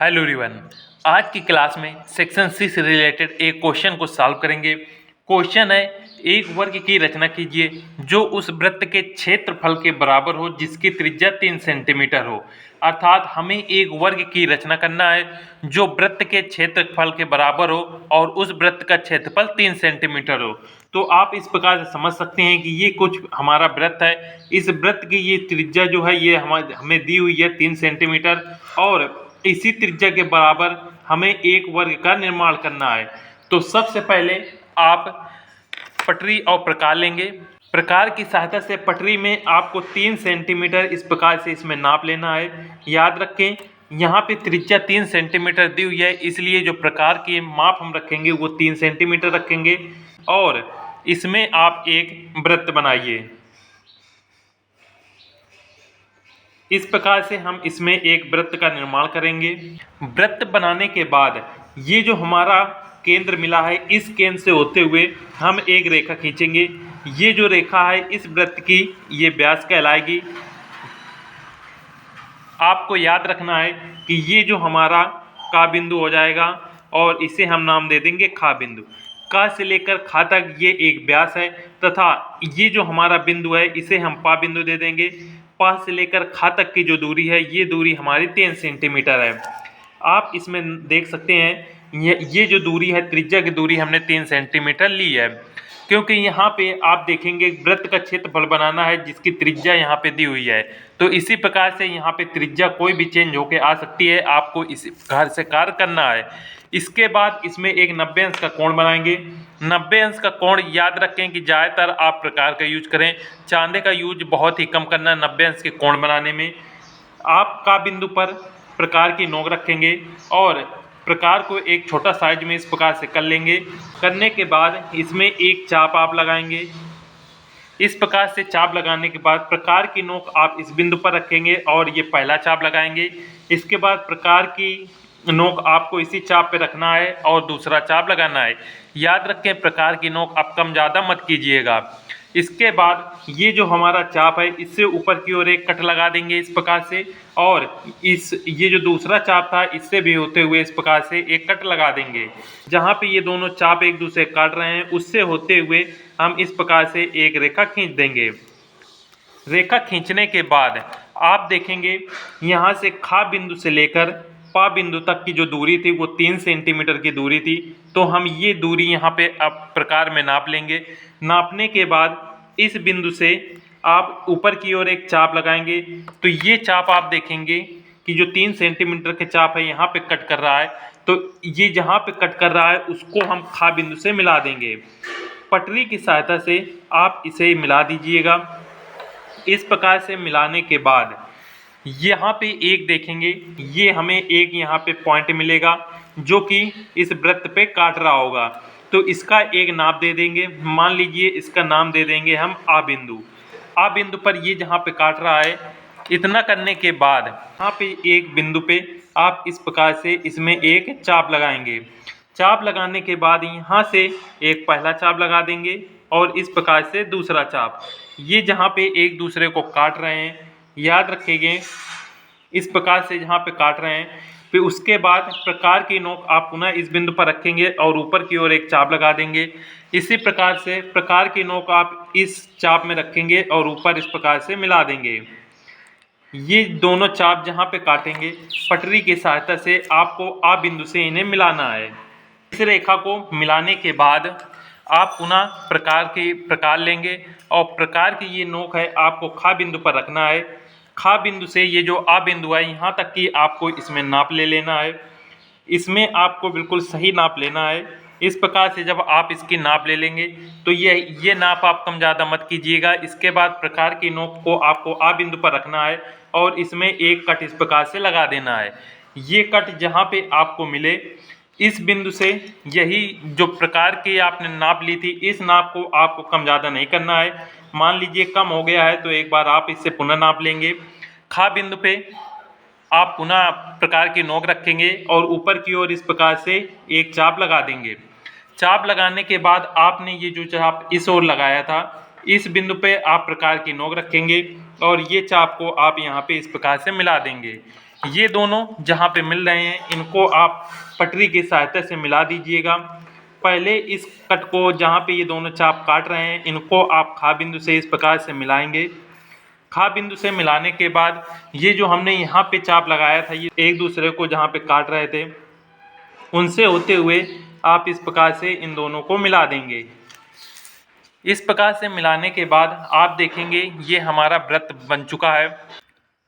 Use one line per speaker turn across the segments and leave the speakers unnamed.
Hello everyone. आज की class में सेक्शन सी से रिलेटेड एक क्वेश्चन को सॉल्व करेंगे। क्वेश्चन है, एक वर्ग की रचना कीजिए जो उस वृत्त के क्षेत्रफल के बराबर हो जिसकी त्रिज्या 3 सेंटीमीटर हो। अर्थात हमें एक वर्ग की रचना करना है जो वृत्त के क्षेत्रफल के बराबर हो और उस वृत्त का क्षेत्रफल 3 सेंटीमीटर हो। तो आप इस प्रकार से समझ सकते हैं कि ये कुछ हमारा वृत्त है। इस वृत्त की ये त्रिज्या जो है ये हमें दी हुई है 3 सेंटीमीटर और इसी त्रिज्या के बराबर हमें एक वर्ग का निर्माण करना है। तो सबसे पहले आप पटरी और प्रकार लेंगे। प्रकार की सहायता से पटरी में आपको 3 सेंटीमीटर इस प्रकार से इसमें नाप लेना है। याद रखें, यहाँ पे त्रिज्या 3 सेंटीमीटर दी हुई है, इसलिए जो प्रकार की माप हम रखेंगे वो 3 सेंटीमीटर रखेंगे और इसमें आप एक वृत्त बनाइए। इस प्रकार से हम इसमें एक वृत्त का निर्माण करेंगे। वृत्त बनाने के बाद ये जो हमारा केंद्र मिला है, इस केंद्र से होते हुए हम एक रेखा खींचेंगे। ये जो रेखा है इस वृत्त की ये व्यास कहलाएगी। आपको याद रखना है कि ये जो हमारा का बिंदु हो जाएगा और इसे हम नाम दे देंगे खा बिंदु। का से लेकर खा तक ये एक व्यास है तथा ये जो हमारा बिंदु है इसे हम पा बिंदु दे देंगे। पा से लेकर खा तक की जो दूरी है ये दूरी हमारी 3 सेंटीमीटर है। आप इसमें देख सकते हैं ये जो दूरी है, त्रिज्या की दूरी हमने 3 सेंटीमीटर ली है, क्योंकि यहाँ पे आप देखेंगे वृत्त का क्षेत्रफल बनाना है जिसकी त्रिज्या यहाँ पे दी हुई है। तो इसी प्रकार से यहाँ पे त्रिज्या कोई भी चेंज होके आ सकती है, आपको इसी प्रकार से कार्य करना है। इसके बाद इसमें एक 90 अंश का कोण बनाएंगे। 90 अंश का कोण याद रखें कि ज़्यादातर आप प्रकार का यूज करें, चांदे का यूज बहुत ही कम करना 90 अंश के कोण बनाने में। आप का बिंदु पर प्रकार की नोक रखेंगे और प्रकार को एक छोटा साइज में इस प्रकार से कर लेंगे। करने के बाद इसमें एक चाप आप लगाएंगे। इस प्रकार से चाप लगाने के बाद प्रकार की नोक आप इस बिंदु पर रखेंगे और ये पहला चाप लगाएंगे। इसके बाद प्रकार की नोक आपको इसी चाप पे रखना है और दूसरा चाप लगाना है। याद रखें, प्रकार की नोक आप कम ज़्यादा मत कीजिएगा। इसके बाद ये जो हमारा चाप है इससे ऊपर की ओर एक कट लगा देंगे इस प्रकार से, और ये जो दूसरा चाप था इससे भी होते हुए इस प्रकार से एक कट लगा देंगे। जहाँ पे ये दोनों चाप एक दूसरे काट रहे हैं उससे होते हुए हम इस प्रकार से एक रेखा खींच देंगे। रेखा खींचने के बाद आप देखेंगे यहाँ से खा बिंदु से लेकर पा बिंदु तक की जो दूरी थी वो 3 सेंटीमीटर की दूरी थी। तो हम ये दूरी यहाँ पे अब प्रकार में नाप लेंगे। नापने के बाद इस बिंदु से आप ऊपर की ओर एक चाप लगाएंगे। तो ये चाप आप देखेंगे कि जो 3 सेंटीमीटर के चाप है यहाँ पे कट कर रहा है, तो ये जहाँ पे कट कर रहा है उसको हम खा बिंदु से मिला देंगे। पटरी की सहायता से आप इसे मिला दीजिएगा। इस प्रकार से मिलाने के बाद यहाँ पे एक देखेंगे, ये हमें एक यहाँ पे पॉइंट मिलेगा जो कि इस वृत्त पे काट रहा होगा। तो इसका एक नाप दे देंगे। मान लीजिए इसका नाम दे देंगे हम आ बिंदु। आ बिंदु पर ये जहाँ पे काट रहा है, इतना करने के बाद यहाँ पे एक बिंदु पे आप इस प्रकार से इसमें एक चाप लगाएंगे। चाप लगाने के बाद यहाँ से एक पहला चाप लगा देंगे और इस प्रकार से दूसरा चाप। ये जहाँ पे एक दूसरे को काट रहे हैं, याद रखेंगे इस प्रकार से जहाँ पे काट रहे हैं। फिर उसके बाद प्रकार की नोक आप पुनः इस बिंदु पर रखेंगे और ऊपर की ओर एक चाप लगा देंगे। इसी प्रकार से प्रकार की नोक आप इस चाप में रखेंगे और ऊपर इस प्रकार से मिला देंगे। ये दोनों चाप जहाँ पे काटेंगे पटरी की सहायता से आपको आ बिंदु से इन्हें मिलाना है। इस रेखा को मिलाने के बाद आप पुनः प्रकार लेंगे और प्रकार की ये नोक है आपको खा बिंदु पर रखना है। खा बिंदु से ये जो आ बिंदु है यहाँ तक की आपको इसमें नाप ले लेना है। इसमें आपको बिल्कुल सही नाप लेना है। इस प्रकार से जब आप इसकी नाप ले लेंगे तो ये नाप आप कम ज़्यादा मत कीजिएगा। इसके बाद प्रकार की नोक को आपको आ बिंदु पर रखना है और इसमें एक कट इस प्रकार से लगा देना है। ये कट जहाँ पे आपको मिले इस बिंदु से यही जो प्रकार की आपने नाप ली थी इस नाप को आपको कम ज़्यादा नहीं करना है। मान लीजिए कम हो गया है तो एक बार आप इससे पुनः नाप लेंगे। खा बिंदु पे आप पुनः प्रकार की नोक रखेंगे और ऊपर की ओर इस प्रकार से एक चाप लगा देंगे। चाप लगाने के बाद आपने ये जो चाप इस ओर लगाया था इस बिंदु पे आप प्रकार की नोक रखेंगे और ये चाप को आप यहाँ पे इस प्रकार से मिला देंगे। ये दोनों जहाँ पे मिल रहे हैं इनको आप पटरी की सहायता से मिला दीजिएगा। पहले इस कट को जहाँ पे ये दोनों चाप काट रहे हैं इनको आप खा बिंदु से इस प्रकार से मिलाएंगे। खा बिंदु से मिलाने के बाद ये जो हमने यहाँ पे चाप लगाया था ये एक दूसरे को जहाँ पे काट रहे थे उनसे होते हुए आप इस प्रकार से इन दोनों को मिला देंगे। इस प्रकार से मिलाने के बाद आप देखेंगे ये हमारा वृत्त बन चुका है।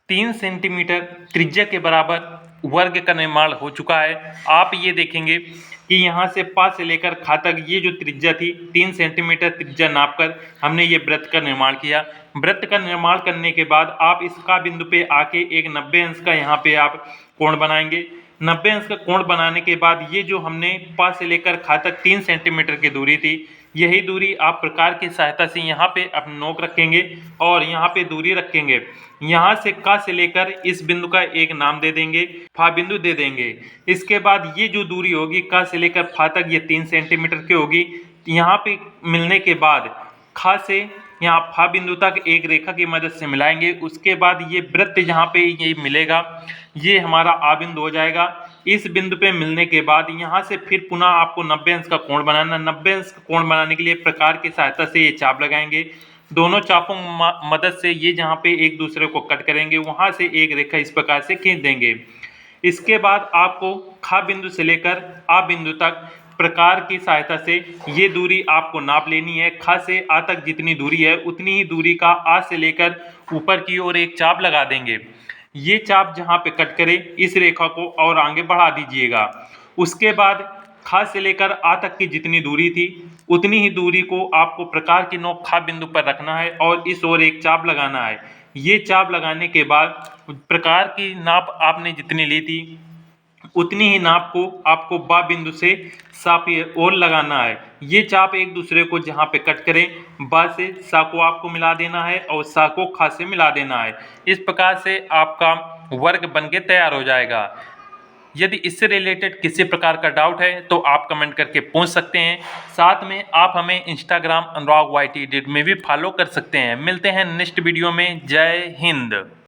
3 सेंटीमीटर त्रिज्या के बराबर वर्ग का निर्माण हो चुका है। आप ये देखेंगे कि यहाँ से पा से लेकर खा तक ये जो त्रिज्या थी 3 सेंटीमीटर त्रिज्या नापकर हमने ये वृत्त का निर्माण किया। वृत्त का निर्माण करने के बाद आप इस का बिंदु पे आके एक 90 अंश का यहाँ पे आप कोण बनाएंगे। 90 अंश का कोण बनाने के बाद ये जो हमने पा से लेकर खा तक 3 सेंटीमीटर की दूरी थी यही दूरी आप प्रकार की सहायता से यहाँ पे अपनी नोक रखेंगे और यहाँ पे दूरी रखेंगे। यहाँ से का से लेकर इस बिंदु का एक नाम दे देंगे, फा बिंदु दे देंगे। इसके बाद ये जो दूरी होगी का से लेकर फा तक ये 3 सेंटीमीटर की होगी। यहाँ पे मिलने के बाद खा से यहाँ फा बिंदु तक एक रेखा की मदद से मिलाएंगे। उसके बाद ये वृत्त जहाँ पे ये मिलेगा ये हमारा आ बिंदु हो जाएगा। इस बिंदु पे मिलने के बाद यहाँ से फिर पुनः आपको 90 अंश का कोण बनाना। 90 अंश का कोण बनाने के लिए प्रकार की सहायता से ये चाप लगाएंगे। दोनों चापों मदद से ये जहाँ पे एक दूसरे को कट करेंगे वहाँ से एक रेखा इस प्रकार से खींच देंगे। इसके बाद आपको खा बिंदु से लेकर आ बिंदु तक प्रकार की सहायता से ये दूरी आपको नाप लेनी है। खा से आ तक जितनी दूरी है उतनी ही दूरी का आ से लेकर ऊपर की ओर एक चाप लगा देंगे। ये चाप जहाँ पे कट करे इस रेखा को और आगे बढ़ा दीजिएगा। उसके बाद खा से लेकर आ तक की जितनी दूरी थी उतनी ही दूरी को आपको प्रकार की नोक खा बिंदु पर रखना है और इस ओर एक चाप लगाना है। ये चाप लगाने के बाद प्रकार की नाप आपने जितनी ली थी उतनी ही नाप को आपको बा बिंदु से सा पे और लगाना है। ये चाप एक दूसरे को जहाँ पे कट करें बा से सा को आपको मिला देना है और सा को खा से मिला देना है। इस प्रकार से आपका वर्ग बन के तैयार हो जाएगा। यदि इससे रिलेटेड किसी प्रकार का डाउट है तो आप कमेंट करके पूछ सकते हैं। साथ में आप हमें इंस्टाग्राम अनुराग YT में भी फॉलो कर सकते हैं। मिलते हैं नेक्स्ट वीडियो में। जय हिंद।